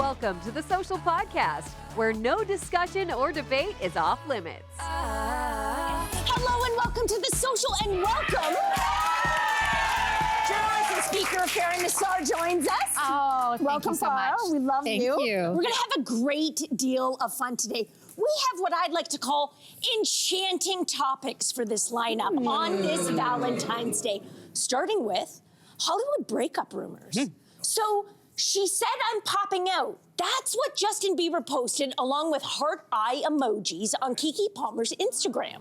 Welcome to the Social Podcast, where no discussion or debate is off limits. Hello and welcome to the Social, and welcome. Journalist and speaker Farron Nassar joins us. Oh, thank you so much. We love Thank you. you. We're gonna have a great deal of fun today. We have what I'd like to call enchanting topics for this lineup on this Valentine's Day, starting with Hollywood breakup rumors. So she said I'm popping out. That's what Justin Bieber posted along with heart eye emojis on Keke Palmer's Instagram.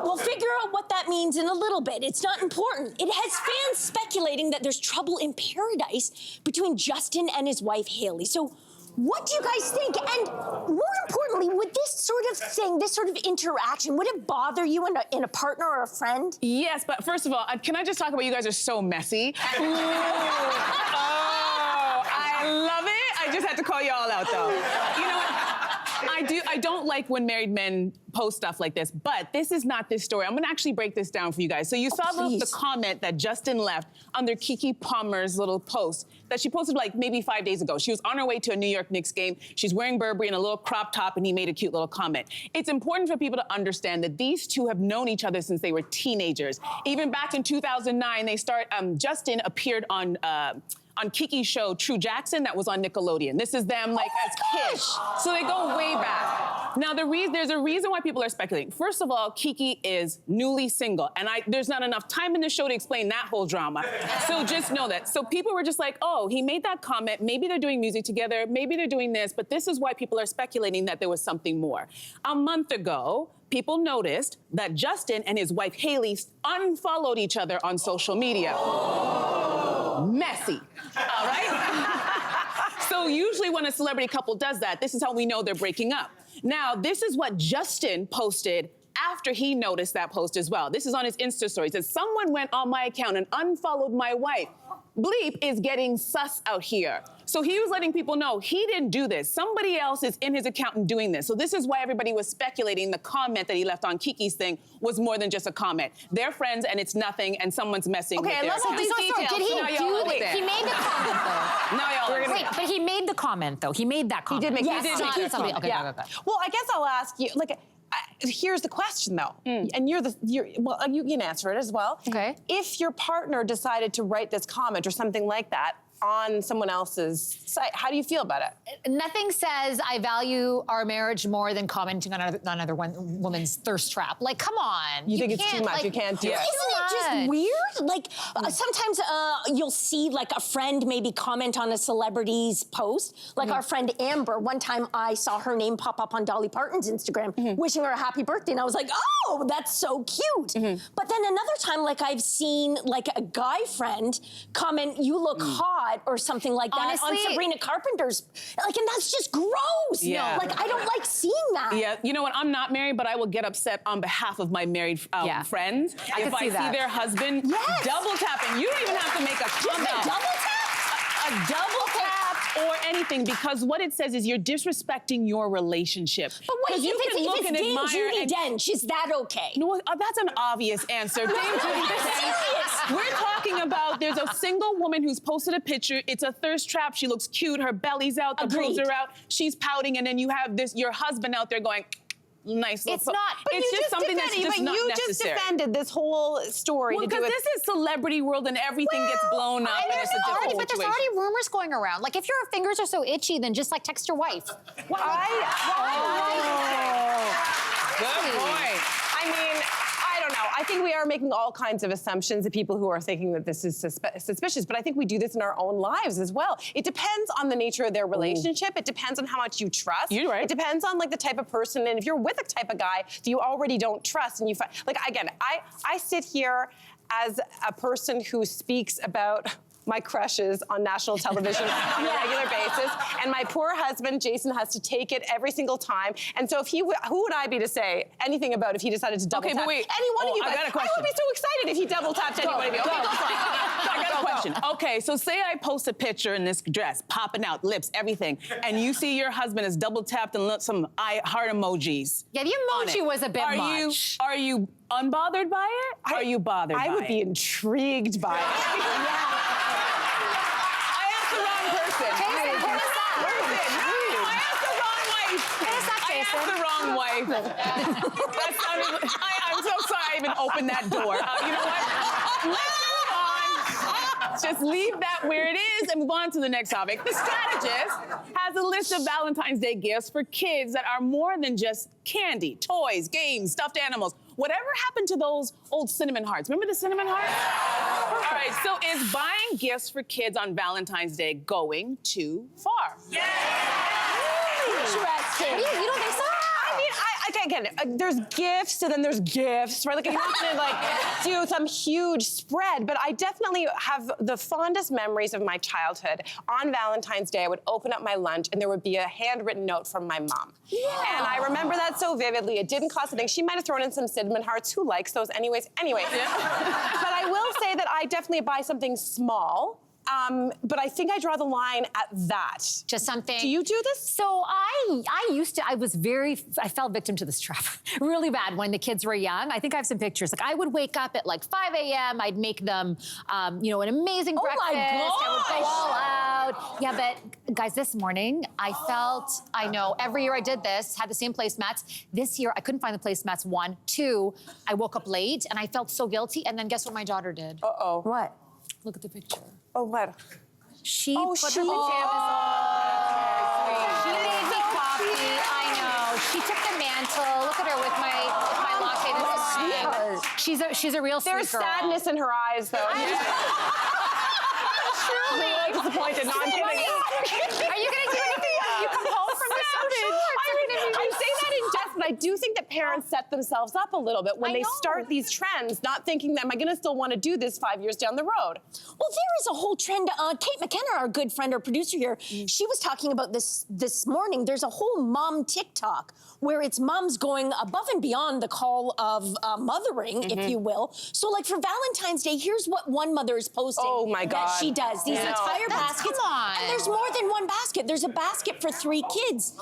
We'll figure out what that means in a little bit. It's not important. It has fans speculating that there's trouble in paradise between Justin and his wife, Hailey. So what do you guys think? And more importantly, would this sort of thing, this sort of interaction, would it bother you in a partner or a friend? Yes, but first of all, can I just talk about you guys are so messy? Oh, I love it. I just had to call you all out, though. You know what? I don't like when married men post stuff like this, but this is not this story. I'm gonna actually break this down for you guys. So you saw the comment that Justin left under Keke Palmer's little post that she posted like maybe 5 days ago. She was on her way to a New York Knicks game. She's wearing Burberry and a little crop top, and he made a cute little comment. It's important for people to understand that these two have known each other since they were teenagers. Even back in 2009, Justin appeared on Keke's show, True Jackson, that was on Nickelodeon. This is them like as kids. So they go way back. Now, there's a reason why people are speculating. First of all, Keke is newly single, and there's not enough time in the show to explain that whole drama. So just know that. So people were just like, oh, he made that comment. Maybe they're doing music together. Maybe they're doing this. But this is why people are speculating that there was something more. A month ago, people noticed that Justin and his wife, Hailey, unfollowed each other on social media. Messy, all right? So usually when a celebrity couple does that, this is how we know they're breaking up. Now, this is what Justin posted after he noticed that post as well. This is on his Insta story. It says, someone went on my account and unfollowed my wife. Bleep is getting sus out here. So he was letting people know he didn't do this. Somebody else is in his account and doing this. So this is why everybody was speculating the comment that he left on Keke's thing was more than just a comment. They're friends and it's nothing and someone's messing with their did he do it? He made the comment though. Now y'all Wait, but he made the comment though. He made that comment. He did make yes, that comment. Okay, yeah. okay. Well, I guess I'll ask you, here's the question though, and you can answer it as well. Okay. If your partner decided to write this comment or something like that on someone else's site, how do you feel about it? Nothing says I value our marriage more than commenting on another woman's thirst trap. Like, come on. You think it's too much? You can't do it. Isn't it just weird? Like, sometimes you'll see like a friend maybe comment on a celebrity's post. Like our friend Amber, one time I saw her name pop up on Dolly Parton's Instagram, wishing her a happy birthday, and I was like, oh, that's so cute. But then another time, like I've seen like a guy friend comment, you look hot, or something like that. Honestly, on Sabrina Carpenter's, and that's just gross. Yeah. Like, I don't like seeing that. Yeah, you know what, I'm not married, but I will get upset on behalf of my married friends if I see their husband double tapping. You don't even have to make a comment. Just a double tap? A double tap or anything, because what it says is you're disrespecting your relationship. But wait, if it's Dame Judi Dench, is that okay? No, that's an obvious answer. Dame Judi Dench. We're talking about there's a single woman who's posted a picture. It's a thirst trap. She looks cute. Her belly's out. The boobs are out. She's pouting, and then you have your husband out there going, nice little. It's not. But it's just something that's just not necessary. You just defended this whole story Well, to do with. This is celebrity world, and evering gets blown up, and it's a different situation. But there's already rumors going around. Like, if your fingers are so itchy, then just like text your wife. Good point. I mean, I don't know. I think we are making all kinds of assumptions of people who are thinking that this is suspicious, but I think we do this in our own lives as well. It depends on the nature of their relationship. It depends on how much you trust. You're right. It depends on like the type of person, and if you're with a type of guy that you already don't trust, and you find, like, again, I sit here as a person who speaks about my crushes on national television on a regular basis, and my poor husband, Jason, has to take it every single time. And so if who would I be to say anything about if he decided to double tap? But wait. Any one of you guys. I got a question. I would be so excited if he double tapped any one of you. Okay, go for it. I got a question. Okay, so say I post a picture in this dress, popping out, lips, everything, and you see your husband is double tapped and some heart emojis. Yeah, the emoji was a bit much. Are you unbothered by it? Are you bothered by it? I would be intrigued by it. the wrong person. Jason, who is that? I asked the wrong wife. Who is that, I Jason? asked the wrong wife. I'm so sorry I even opened that door. You know what? Let's move on. Just leave that where it is and move on to the next topic. The strategist has a list of Valentine's Day gifts for kids that are more than just candy, toys, games, stuffed animals. Whatever happened to those old cinnamon hearts? Remember the cinnamon hearts? All right, so is buying gifts for kids on Valentine's Day going too far? Interesting. You don't think so? I mean, again, there's gifts and then there's gifts, right? Like, I'm not gonna like do some huge spread, but I definitely have the fondest memories of my childhood. On Valentine's Day, I would open up my lunch and there would be a handwritten note from my mom. Yeah. And I remember that so vividly. It didn't cost a thing. She might have thrown in some cinnamon hearts. Who likes those anyways? Anyways. But I will say that I definitely buy something small. But I think I draw the line at that. Just something. Do you do this? So I fell victim to this trap really bad when the kids were young. I think I have some pictures. Like I would wake up at like 5 a.m. I'd make them, an amazing breakfast. my I would go gosh. all out. Yeah, but guys, this morning I know every year I did this, had the same placemats. This year I couldn't find the placemats. 1, 2, I woke up late and I felt so guilty. And then guess what my daughter did? Uh-oh. What? Look at the picture. Oh, what? She Oh, put her she- pajamas on. She made me coffee. I know. She took the mantle. Look at her with my latte this morning. She's a real sweet There's girl. sadness in her eyes, though. Truly disappointed. No, I'm kidding. Are you gonna do anything when you come home from this? I say that in jest, but I do think that parents set themselves up a little bit when I they know. start these trends, not thinking, am I gonna still wanna do this 5 years down the road? Well, there is a whole trend. Kate McKenna, our good friend, our producer here, she was talking about this morning. There's a whole mom TikTok where it's moms going above and beyond the call of mothering, if you will. So, like for Valentine's Day, here's what one mother is posting. Oh, my that God. she does these Yeah. entire That's- baskets, come on. and there's more than one basket. There's a basket for 3 kids,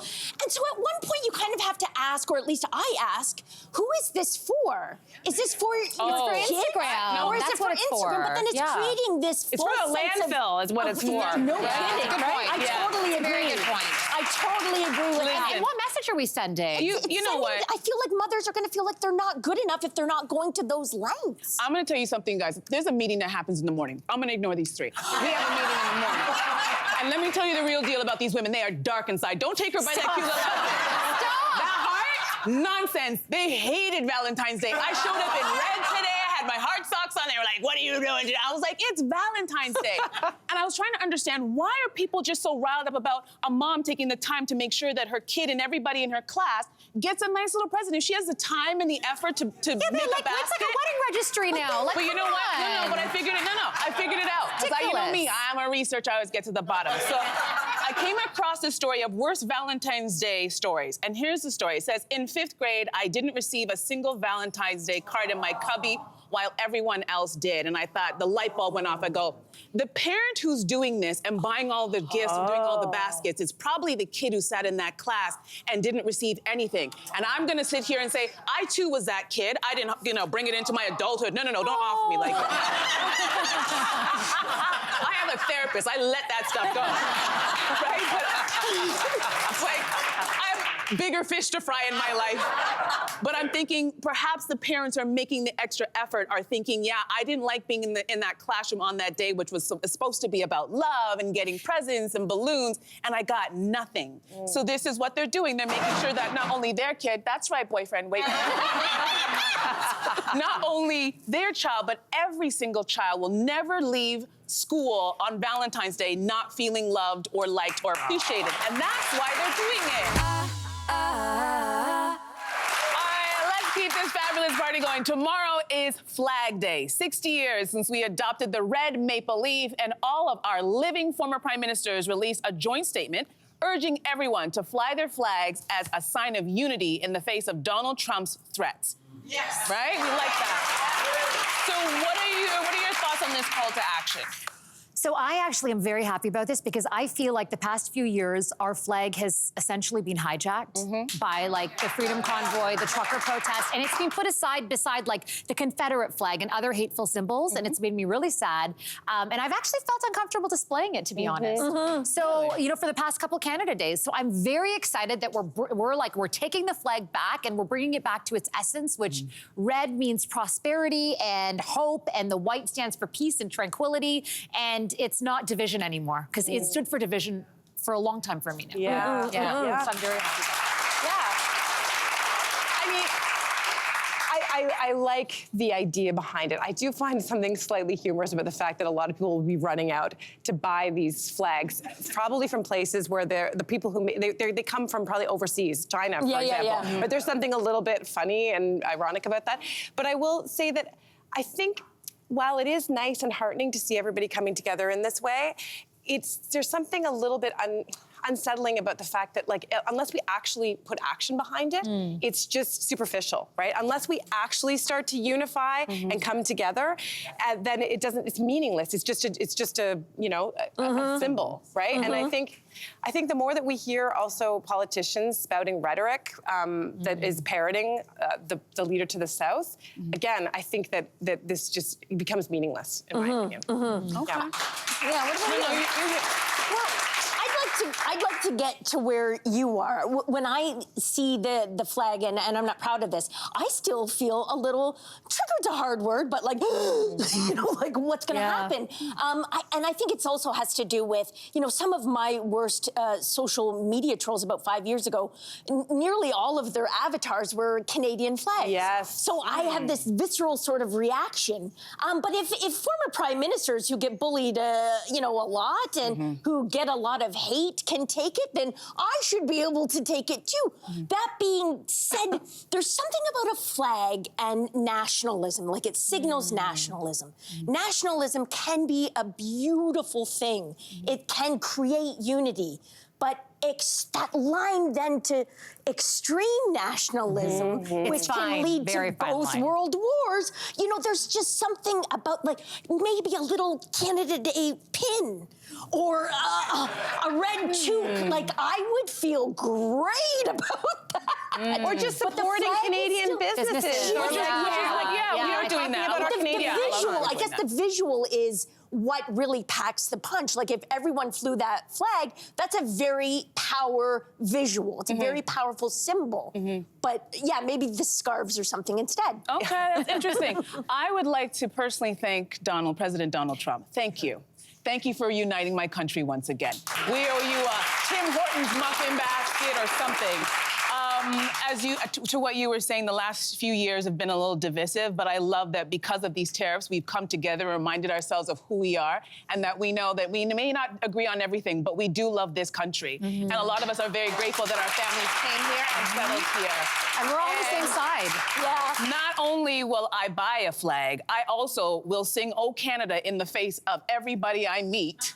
and so at one point you kind of have to ask, or at least I ask, who is this for? Is this for your for kid? Instagram. or is That's it for what it's Instagram? for. But then it's Yeah. creating this It's for false a sense of- landfill is what it's for. No Yeah, kidding, good right? point. I Yeah. totally agree. Very good point. I totally agree with that. And what message are we sending? You know what? I feel like mothers are going to feel like they're not good enough if they're not going to those lengths. I'm gonna tell you something, guys. There's a meeting that happens in the morning. I'm gonna ignore these 3. We have a meeting in the morning. And let me tell you the real deal about these women. They are dark inside. Don't take her by that cute little outfit. Stop. That heart? Nonsense. They hated Valentine's Day. I showed up in red today. I had my heart socks on. They were like, what are you doing today? I was like, it's Valentine's Day. And I was trying to understand, why are people just so riled up about a mom taking the time to make sure that her kid and everybody in her class gets a nice little present? If she has the time and the effort to make a basket. It's like a wedding registry now. Like, But you know what? No, but I figured it. I figured it out. Because you know me, I'm a researcher. I always get to the bottom. So I came across this story of worst Valentine's Day stories. And here's the story. It says, in 5th grade, I didn't receive a single Valentine's Day card in my cubby while everyone else did. And I thought, the light bulb went off. I go, the parent who's doing this and buying all the gifts and doing all the baskets is probably the kid who sat in that class and didn't receive anything. And I'm gonna sit here and say, I too was that kid. I didn't, bring it into my adulthood. No, don't offer me like that. I have a therapist. I let that stuff go. Right? But it's like, I have bigger fish to fry in my life. But I'm thinking perhaps the parents are making the extra effort, are thinking, yeah, I didn't like being in that classroom on that day, which was supposed to be about love and getting presents and balloons, and I got nothing. So this is what they're doing. They're making sure that not only their kid, that's right, boyfriend, wait. Not only their child, but every single child will never leave school on Valentine's Day not feeling loved or liked or appreciated. And that's why they're doing it. All right, let's keep this fabulous party going. Tomorrow is Flag Day. 60 years since we adopted the red maple leaf, and all of our living former prime ministers released a joint statement urging everyone to fly their flags as a sign of unity in the face of Donald Trump's threats. Yes. Right? We like that. So what are your thoughts on this call to action? So I actually am very happy about this because I feel like the past few years, our flag has essentially been hijacked by like the Freedom Convoy, the trucker protest, and it's been put aside beside like the Confederate flag and other hateful symbols, and it's made me really sad. And I've actually felt uncomfortable displaying it, to be honest. So, you know, for the past couple Canada Days, so I'm very excited that we're taking the flag back and we're bringing it back to its essence, which red means prosperity and hope, and the white stands for peace and tranquility, and it's not division anymore, because it stood for division for a long time for me now. Yeah. So I'm very happy about that. Yeah. I mean, I like the idea behind it. I do find something slightly humorous about the fact that a lot of people will be running out to buy these flags, probably from places where the people who they come from probably overseas, China, for example. But there's something a little bit funny and ironic about that. But I will say that I think while it is nice and heartening to see everybody coming together in this way, there's something a little bit unsettling about the fact that, like, unless we actually put action behind it, it's just superficial, right? Unless we actually start to unify and come together, then it's meaningless. It's just a you know, a symbol, right? And I think the more that we hear also politicians spouting rhetoric that is parroting the leader to the south, again, I think that this just becomes meaningless, in my opinion. Yeah, Okay. what about you? Well, I'd like to get to where you are. When I see the flag, and I'm not proud of this, I still feel a little, triggered's a hard word, but like, you know, like what's gonna happen? And I think it also has to do with, you know, some of my worst social media trolls about 5 years ago, nearly all of their avatars were Canadian flags. Yes. So I have this visceral sort of reaction. But if former prime ministers who get bullied, you know, a lot and who get a lot of hate can take it, then I should be able to take it too. That being said, there's something about a flag and nationalism, like it signals nationalism. Nationalism can be a beautiful thing. It can create unity, but that line then to extreme nationalism, which can lead to both world wars, you know, there's just something about like maybe a little Canada Day pin or a red toque. Like I would feel great about that. Or just supporting Canadian businesses. We are doing that. I guess the visual is what really packs the punch. Like if everyone flew that flag, that's a very power visual. It's a very powerful symbol. But yeah, maybe the scarves or something instead. Okay, that's interesting. I would like to personally thank President Donald Trump. Thank you. Thank you for uniting my country once again. We owe you a Tim Hortons muffin basket or something. To what you were saying, the last few years have been a little divisive, but I love that because of these tariffs, we've come together and reminded ourselves of who we are, and that we know that we may not agree on everything, but we do love this country. And a lot of us are very grateful that our families came here and settled here. And we're all on the same side. Yeah. Not only will I buy a flag, I also will sing "Oh Canada" in the face of everybody I meet,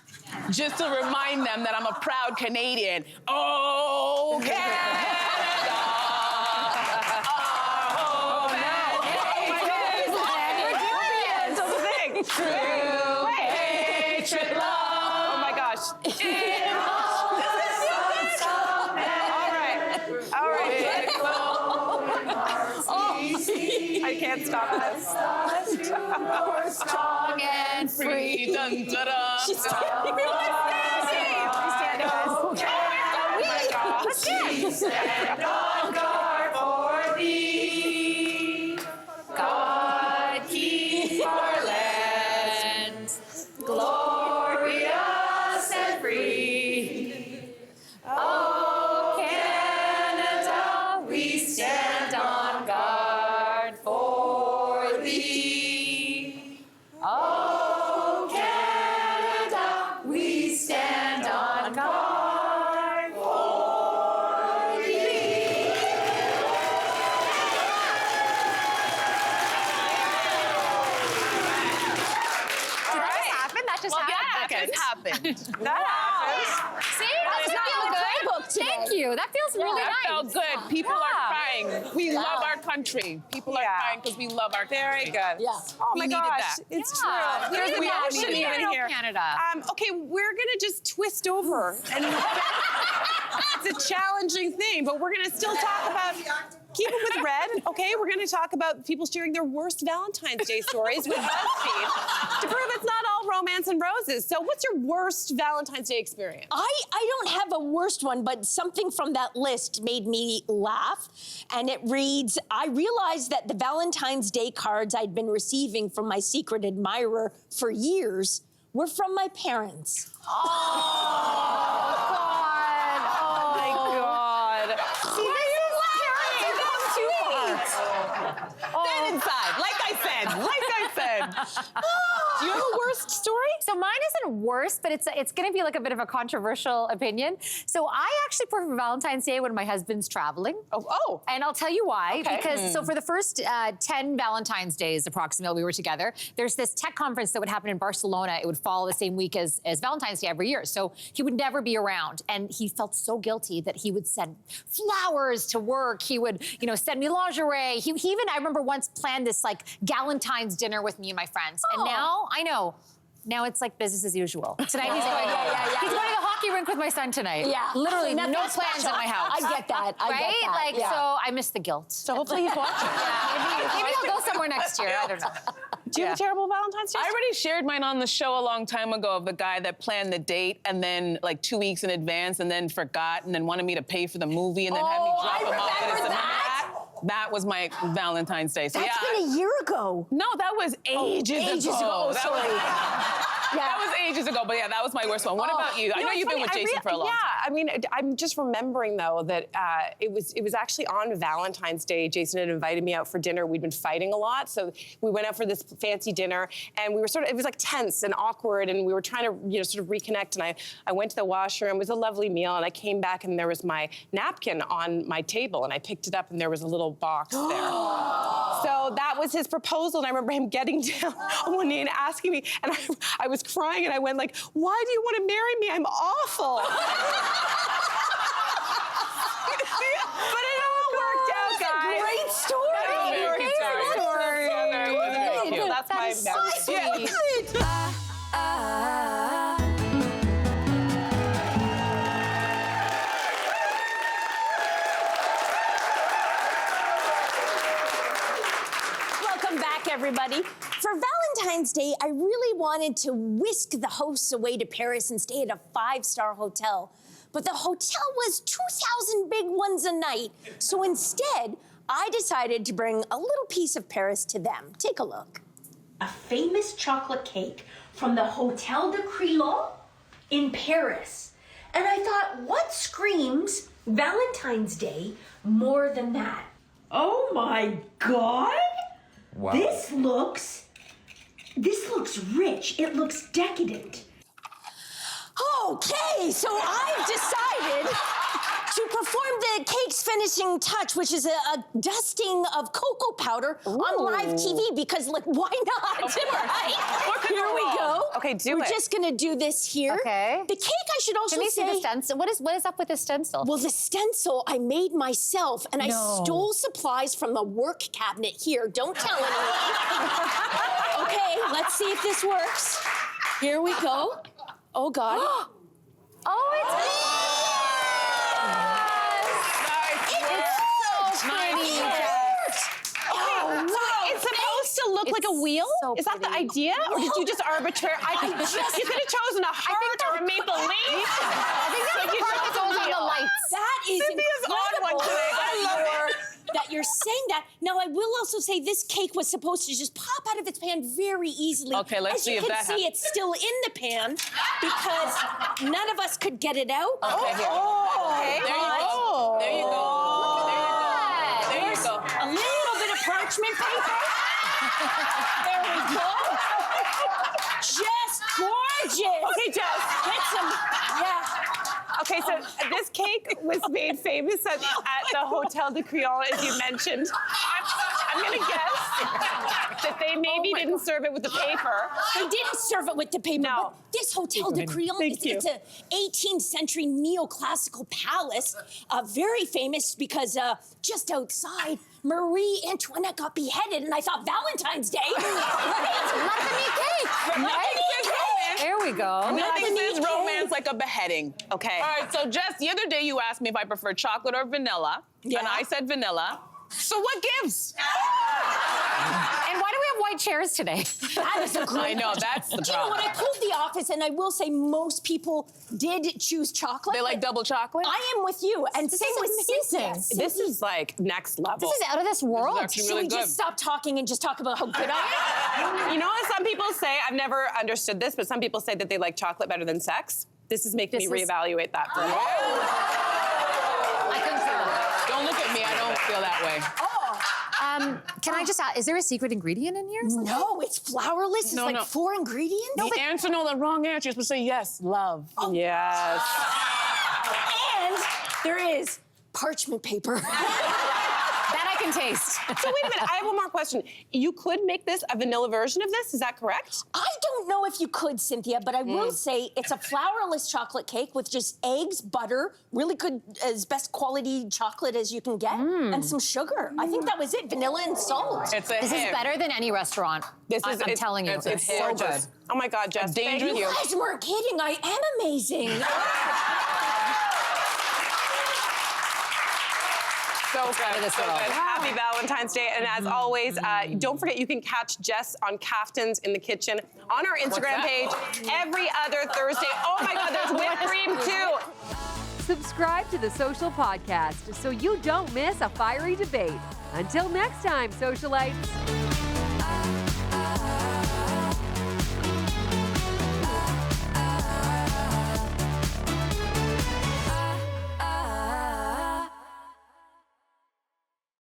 just to remind them that I'm a proud Canadian. Oh, Canada! True hatred, love. Oh my gosh. All right. I can't stop this. We're strong and free. Dun, da, da. She's standing. We stand on guard for thee. God keep our land glorious and free. Oh, Canada, we stand on guard for thee. Oh, Canada, we stand on guard for thee. That just happened. That happened. See, that feels good. Thank you. That feels really That nice. felt good. People are crying. We love our country. People are crying because we love our country. Very good. Yeah. Oh We my needed gosh, that. it's Yeah. true. There's We emotion needed even that. here. Canada Canada. Okay, we're gonna just twist over. And it's a challenging thing, but we're gonna still talk about, keep it with red, okay? We're gonna talk about people sharing their worst Valentine's Day stories with BuzzFeed to prove it's not all romance and roses. So what's your worst Valentine's Day experience? I don't have a worst one, but something from that list made me laugh. And it reads, I realized that the Valentine's Day cards I'd been receiving from my secret admirer for years were from my parents. Dead inside, like I said. Do you have a worst story? So mine isn't worse, but it's going to be like a bit of a controversial opinion. So I actually prefer Valentine's Day when my husband's traveling. Oh. And I'll tell you why. Okay. Because so for the first 10 Valentine's Days approximately we were together, there's this tech conference that would happen in Barcelona. It would fall the same week as Valentine's Day every year. So he would never be around. And he felt so guilty that he would send flowers to work. He would, send me lingerie. He even, I remember once planned this like Galentine's dinner with me and my friends. And now, I know, now it's like business as usual. Tonight he's going to the hockey rink with my son tonight. Yeah. Literally Nothing no plans special. in my house. I get that. Right? So I miss the guilt. So hopefully he's watching. Maybe I'll go somewhere next year. I don't know. Do you have a terrible Valentine's Day? I already shared mine on the show a long time ago of the guy that planned the date and then like 2 weeks in advance and then forgot and then wanted me to pay for the movie and then had me drop him off. remember And that. That was my Valentine's Day. So That's been a year ago. No, that was ages ago. Oh, That sorry. That was ages ago, but yeah, that was my worst one. What about you? I know it's you've been funny, with Jason for a long time. Yeah, I mean, I'm just remembering though that it was actually on Valentine's Day. Jason had invited me out for dinner. We'd been fighting a lot, so we went out for this fancy dinner, and we were it was like tense and awkward, and we were trying to sort of reconnect. And I went to the washroom. It was a lovely meal, and I came back, and there was my napkin on my table, and I picked it up, and there was a little box there. So that was his proposal, and I remember him getting down on one knee and asking me, and I was crying, and I went like, "Why do you want to marry me? I'm awful." But it all worked out, guys. Great story. Very cute. So that's my memory. Welcome back, everybody. For Valentine's Day, I really wanted to whisk the hosts away to Paris and stay at a 5-star hotel. But the hotel was 2,000 big ones a night. So instead, I decided to bring a little piece of Paris to them. Take a look. A famous chocolate cake from the Hotel de Crillon in Paris. And I thought, what screams Valentine's Day more than that? Oh my God! Wow. This looks rich. It looks decadent. Okay, so I've decided to perform the cake's finishing touch, which is a dusting of cocoa powder on live TV, because, like, why not? Of course. Right? Here we go. Okay, do We're it. just gonna do this here. Okay. The cake, I should also Can we see say. the stencil? What is up with the stencil? Well, the stencil I made myself, and I stole supplies from the work cabinet here. Don't tell anyone. Okay, let's see if this works. Here we go. Oh, God. It's so pretty. It's supposed to look like a wheel? so Is that the pretty. idea? Or did you just arbitrary? You could have chosen a heart or a maple leaf. I think that's the part that goes on the lights. That is Cynthia's on one incredible today. I love that you're saying that. Now, I will also say this cake was supposed to just pop out of its pan very easily. Okay, let's see if that As you can see, it's still in the pan because none of us could get it out. Okay, here. Okay. There you go. There you go. There you go. A little bit of parchment paper. There we go. Just gorgeous. Okay, Jess. Get some, yeah. Okay, so this cake was made famous at the Hotel de Crillon, as you mentioned. I'm gonna guess that they maybe didn't serve it with the paper. They didn't serve it with the paper. No. But this Hotel de Crillon, it's an 18th century neoclassical palace, very famous because just outside, Marie Antoinette got beheaded, and I thought Valentine's Day. Right? Let me cake. Let me cake. There we we go. Nothing says romance like a beheading. Okay. All right, so Jess, the other day you asked me if I prefer chocolate or vanilla, and I said vanilla. So what gives? And why do we have white chairs today? That is a great I know, question. that's the Do you know problem. what? I pulled the office, and I will say most people did choose chocolate. They like but double chocolate? I am with you, and same with Cynthia. This is like next level. This is out of this world. actually Should really we good. just stop talking and just talk about how good I am? You know what some people say? I've never understood this, but some people say that they like chocolate better than sex. This is making me reevaluate that for a minute. I couldn't feel that. Don't look at me, I don't feel that way. Can I just ask, is there a secret ingredient in here? No, it's flourless. It's No, like no. 4 ingredients. The answer, no, the wrong answer. You're supposed to say yes, love. Yes. And there is parchment paper. That I can taste. So wait a minute, I have one more question. You could make this a vanilla version of this, is that correct? I don't know if you could, Cynthia, but I will say it's a flourless chocolate cake with just eggs, butter, really good, as best quality chocolate as you can get, and some sugar. I think that was it, vanilla and salt. It's a This is hit. better than any restaurant. I'm telling you, it's so good. gorgeous. Oh my God, Jess, thank dangerous- you. You guys weren't kidding. I am amazing. So good, this so world. good. Happy Valentine's Day. And as always, don't forget you can catch Jess on Kaftans in the kitchen on our Instagram page every other Thursday. Oh my God, there's whipped cream too. Subscribe to the Social Podcast so you don't miss a fiery debate. Until next time, socialites.